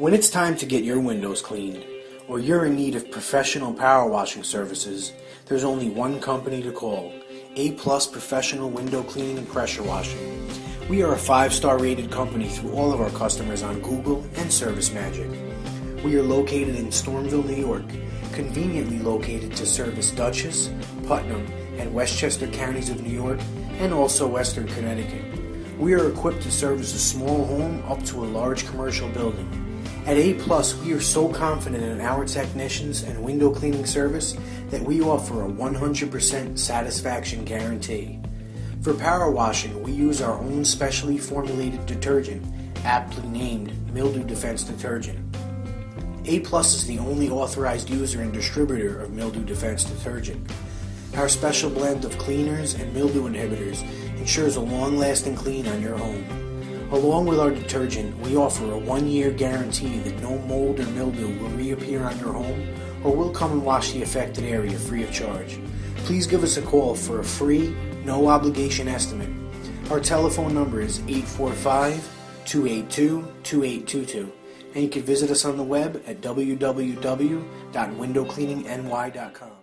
When it's time to get your windows cleaned, or you're in need of professional power washing services, there's only one company to call: A+ Professional Window Cleaning and Pressure Washing. We are a 5-star rated company through all of our customers on Google and ServiceMagic. We are located in Stormville, New York, conveniently located to service Dutchess, Putnam, and Westchester counties of New York, and also Western Connecticut. We are equipped to service a small home up to a large commercial building. At A+, we are so confident in our technicians and window cleaning service that we offer a 100% satisfaction guarantee. For power washing, we use our own specially formulated detergent, aptly named Mildew Defense Detergent. A+ is the only authorized user and distributor of Mildew Defense Detergent. Our special blend of cleaners and mildew inhibitors ensures a long-lasting clean on your home. Along with our detergent, we offer a 1-year guarantee that no mold or mildew will reappear on your home, or we'll come and wash the affected area free of charge. Please give us a call for a free, no-obligation estimate. Our telephone number is 845-282-2822, and you can visit us on the web at www.windowcleaningny.com.